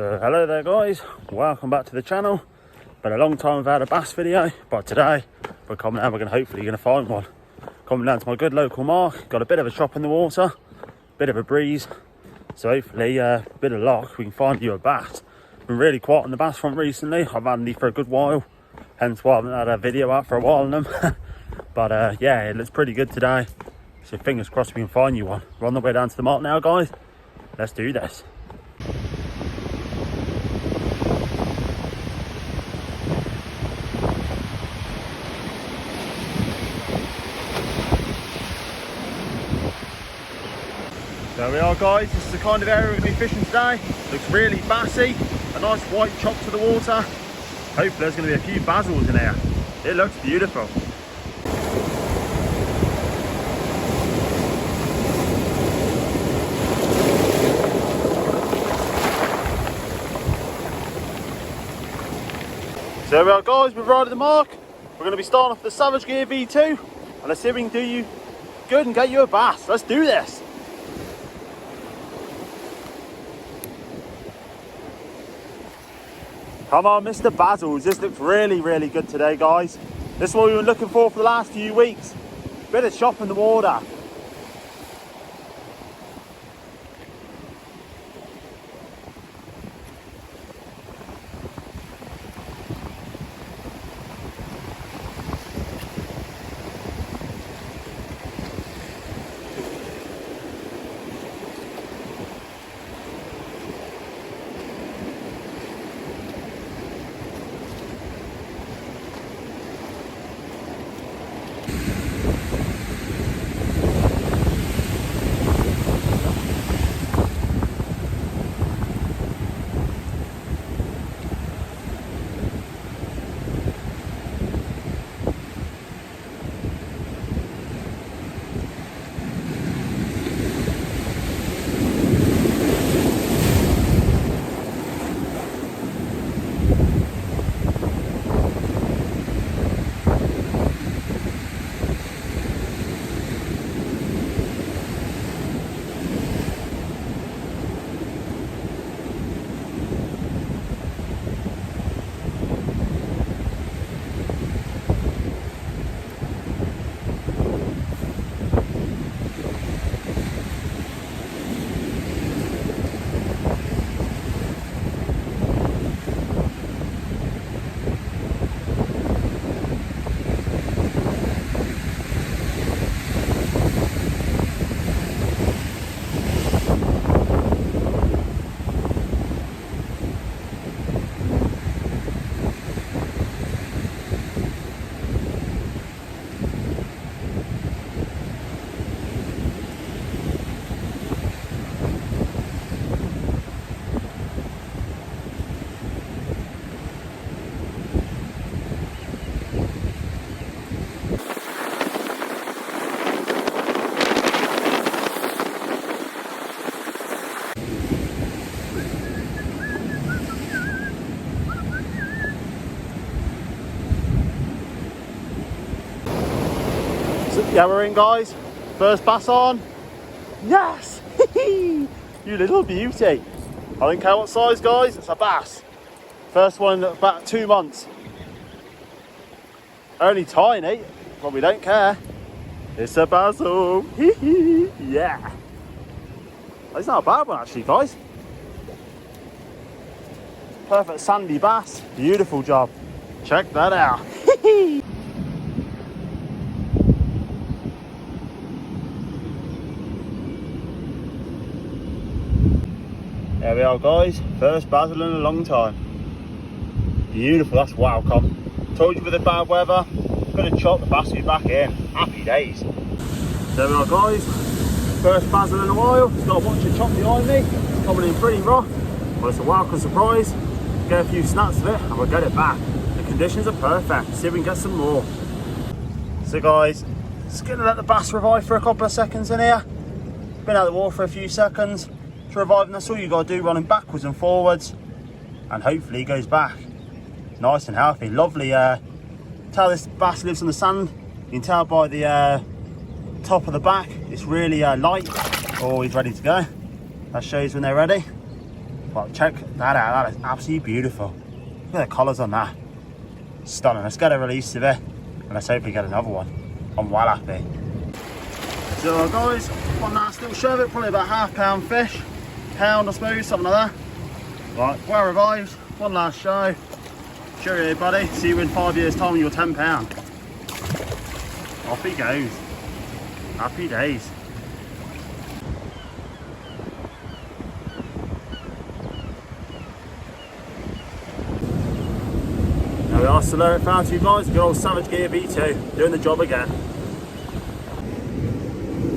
So hello there guys, welcome back to the channel. Been a long time without a bass video, but today we're coming out, we're hopefully gonna find one. Coming down to my good local mark, got a bit of a chop in the water, bit of a breeze, so hopefully a bit of luck, we can find you a bass. Been really quiet on the bass front recently, I've had these for a good while, hence why I haven't had a video out for a while on them. But yeah, it looks pretty good today, so fingers crossed we can find you one. We're on the way down to the mark now guys, let's do this. There we are guys, this is the kind of area we're going to be fishing today. Looks really bassy, a nice white chop to the water. Hopefully there's going to be a few bassels in here. It looks beautiful. So there we are guys, we've arrived at the mark. We're going to be starting off the Savage Gear V2 and let's see if we can do you good and get you a bass. Let's do this. Come on, Mr. Bassels. This looks really, really good today, guys. This is what we've been looking for the last few weeks. Bit of chop in the water. Yeah, we're in guys, first bass on. Yes! You little beauty. I don't care what size guys, it's a bass. First one in about 2 months. Only tiny, but we don't care. It's a bassel. Yeah. It's not a bad one actually guys. Perfect sandy bass, beautiful job. Check that out. There we are guys, first bassel in a long time. Beautiful, that's wow come. Told you with the bad weather, bit of chop, the bass will be back in. Happy days. There we are guys, first bassel in a while. Just got to watch the chop behind me. It's coming in pretty rough, but it's a welcome surprise. Get a few snaps of it and we'll get it back. The conditions are perfect, see if we can get some more. So guys, just gonna let the bass revive for a couple of seconds in here. Been out of the water for a few seconds. To revive, and that's all you got to do, running backwards and forwards, and hopefully he goes back nice and healthy. Lovely. Tell this bass lives on the sand. You can tell by the top of the back, it's really light. Oh, he's ready to go. That shows when they're ready. But check that out, that is absolutely beautiful. Look at the colours on that. Stunning. Let's get a release of it and let's hopefully get another one. I'm well happy. So guys, one last little show of it, probably about £1/2 fish. Pound I suppose, something like that. Right, well revived, one last show. Cheerio buddy, see you in 5 years time with your £10. Off he goes. Happy days. There we are, Solera found you guys, good old Savage Gear V2, doing the job again.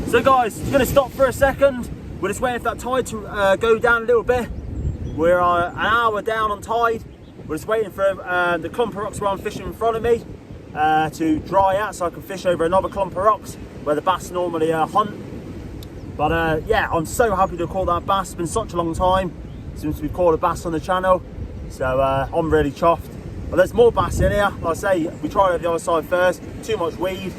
So guys, just going to stop for a second. We're just waiting for that tide to go down a little bit. We're an hour down on tide. We're just waiting for the clump of rocks where I'm fishing in front of me to dry out so I can fish over another clump of rocks where the bass normally hunt. But yeah, I'm so happy to caught that bass. It's been such a long time since we've caught a bass on the channel. So I'm really chuffed. But there's more bass in here. Like I say, we tried it over the other side first. Too much weed.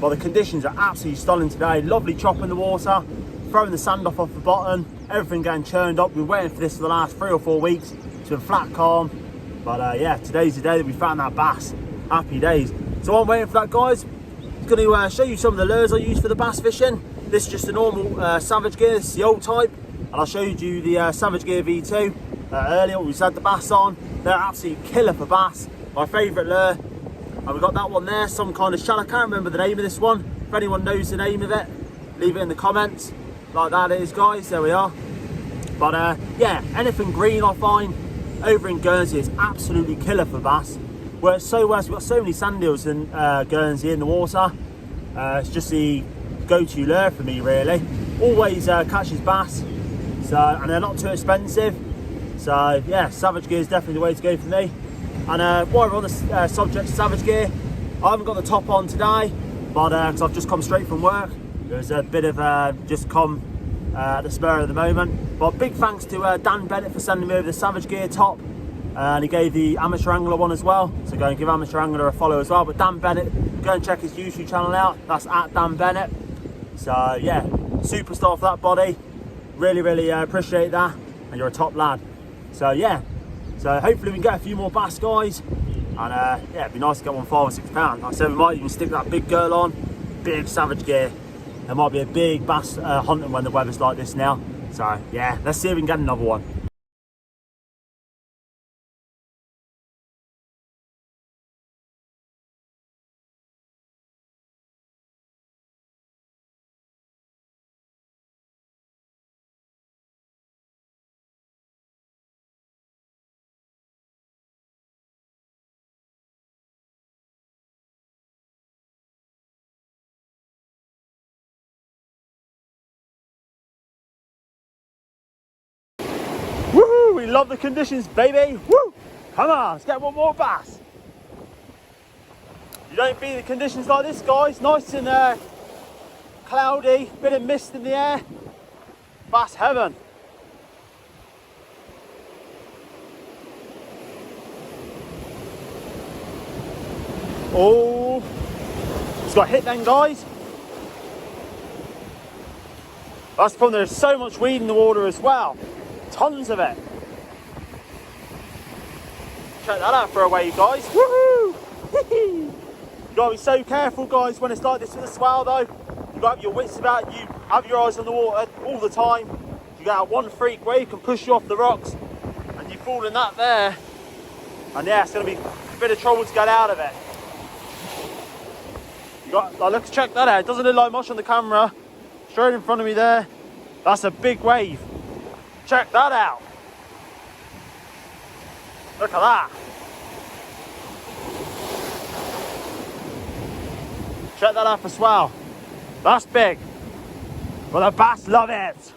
But the conditions are absolutely stunning today. Lovely chop in the water. Throwing the sand off the bottom. Everything getting churned up. We've been waiting for this for the last 3 or 4 weeks. It's been flat calm. But yeah, today's the day that we found that bass. Happy days. So I'm waiting for that, guys. I'm going to show you some of the lures I use for the bass fishing. This is just a normal Savage Gear. This is the old type. And I showed you the Savage Gear V2 earlier. We had the bass on. They're absolutely killer for bass. My favourite lure. And we've got that one there, some kind of shell. I can't remember the name of this one. If anyone knows the name of it, leave it in the comments. Like that it is, guys. There we are. But yeah, anything green I find over in Guernsey is absolutely killer for bass. Works so well. We've got so many sand eels in Guernsey in the water. It's just the go-to lure for me, really. Always catches bass. So, and they're not too expensive. So yeah, Savage Gear is definitely the way to go for me. And while we're on the subject of Savage Gear, I haven't got the top on today, but because I've just come straight from work. There's a bit of just come at the spur of the moment. But big thanks to Dan Bennett for sending me over the Savage Gear top. And he gave the Amateur Angler one as well. So go and give Amateur Angler a follow as well. But Dan Bennett, go and check his YouTube channel out. That's at Dan Bennett. So yeah, superstar for that body. Really, really appreciate that. And you're a top lad. So yeah. So hopefully we can get a few more bass, guys, and yeah, it'd be nice to get one £5 or £6. Like I said, we might even stick that big girl on, big Savage Gear. There might be a big bass hunting when the weather's like this now. So yeah, let's see if we can get another one. Woohoo! We love the conditions, baby! Woo! Come on, let's get one more bass. You don't beat the conditions like this, guys. Nice and cloudy, bit of mist in the air. Bass heaven. Oh, it's got hit then, guys. That's the problem, there's so much weed in the water as well. Tons of it. Check that out for a wave, guys. Woohoo! You gotta be so careful, guys, when it's like this with a swell though. You gotta have your wits about you, have your eyes on the water all the time. You got one freak wave can push you off the rocks and you fall in that there. And yeah, it's gonna be a bit of trouble to get out of it. You got, like, look, check that out. It doesn't look like much on the camera. Straight in front of me there. That's a big wave. Check that out. Look at that. Check that out for swell. That's big. But the bass love it.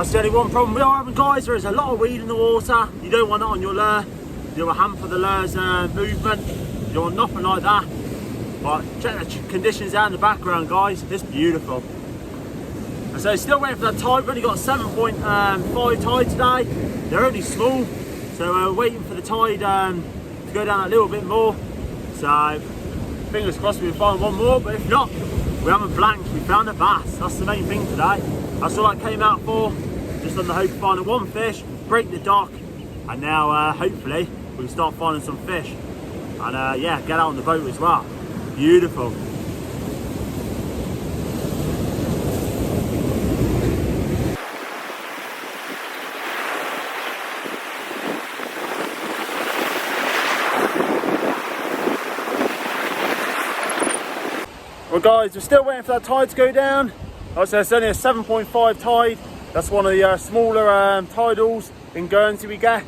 That's the only one problem we are having, guys. There is a lot of weed in the water. You don't want it on your lure. You want to hamper the lure's movement. You don't want nothing like that. But check the conditions out in the background, guys. It's beautiful. And so still waiting for that tide. We've only got 7.5 tide today. They're only small, so we're waiting for the tide to go down a little bit more. So fingers crossed we can find one more, but if not, we haven't blanked. We found a bass. That's the main thing today. That's all I came out for. Just on the hope of finding one fish, break the dock, and now hopefully we can start finding some fish. And yeah, get out on the boat as well. Beautiful. Well guys, we're still waiting for that tide to go down. Like I said, it's only a 7.5 tide. That's one of the smaller tidals in Guernsey we get.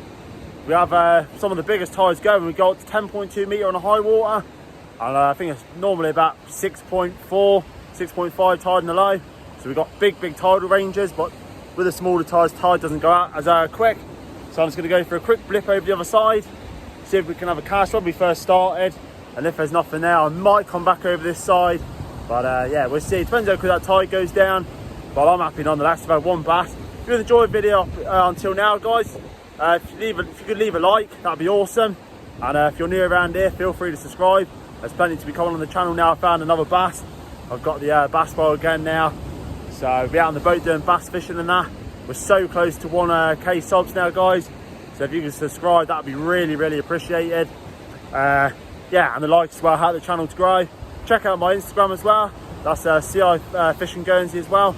We have some of the biggest tides going. We got to 10.2 metre on the high water. And I think it's normally about 6.4, 6.5 tide in the low. So we've got big tidal ranges, but with the smaller tides, tide doesn't go out as quick. So I'm just gonna go for a quick blip over the other side, see if we can have a cast when we first started. And if there's nothing there, I might come back over this side. But yeah, we'll see. It depends how quick that tide goes down. But I'm happy nonetheless. I've had one bass. If you've enjoyed the video until now, guys, if you could leave a like, that'd be awesome. And if you're new around here, feel free to subscribe. There's plenty to be coming on the channel now. I found another bass. I've got the bass bowl again now. So we'll be out on the boat doing bass fishing and that. We're so close to 1K subs now, guys. So if you can subscribe, that'd be really appreciated. Yeah, and the likes as well help the channel to grow. Check out my Instagram as well. That's CI Fishing Guernsey as well.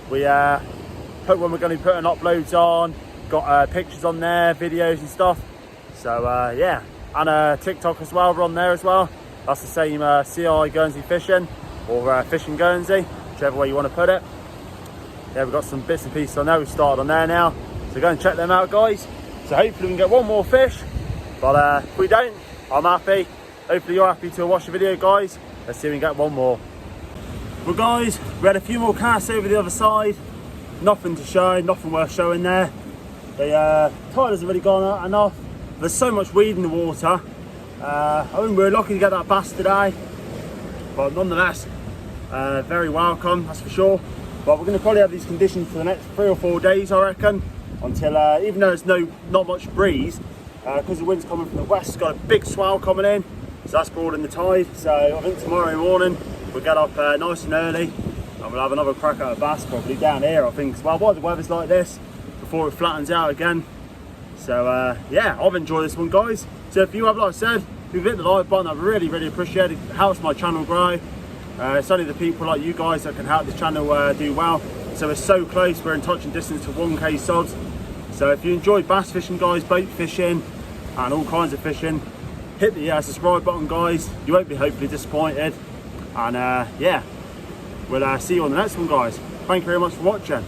We put when we're going to be putting uploads on. Got pictures on there, videos and stuff. So yeah, and TikTok as well. We're on there as well. That's the same CI Guernsey Fishing or Fishing Guernsey, whichever way you want to put it. Yeah, we've got some bits and pieces on there. We've started on there now. So go and check them out, guys. So hopefully we can get one more fish. But if we don't, I'm happy. Hopefully you're happy to watch the video, guys. Let's see if we can get one more. Well guys, we had a few more casts over the other side. Nothing to show, nothing worth showing there. The tide hasn't really gone out enough. There's so much weed in the water. I mean, we were lucky to get that bass today. But nonetheless, very welcome, that's for sure. But we're going to probably have these conditions for the next 3 or 4 days, I reckon. Until, even though there's not much breeze, because the wind's coming from the west, it's got a big swell coming in. So that's broadening the tide. So I think tomorrow morning we'll get up nice and early and we'll have another crack at a bass probably down here, I think, as well, while the weather's like this, before it flattens out again. So yeah, I've enjoyed this one, guys. So if you have, like I said, if you've hit the like button, I'd really appreciate it. It helps my channel grow. It's only the people like you guys that can help this channel do well. So we're so close, we're in touching distance to 1K subs. So if you enjoy bass fishing, guys, bait fishing and all kinds of fishing, hit the subscribe button, guys. You won't be hopefully disappointed. And yeah, we'll see you on the next one, guys. Thank you very much for watching.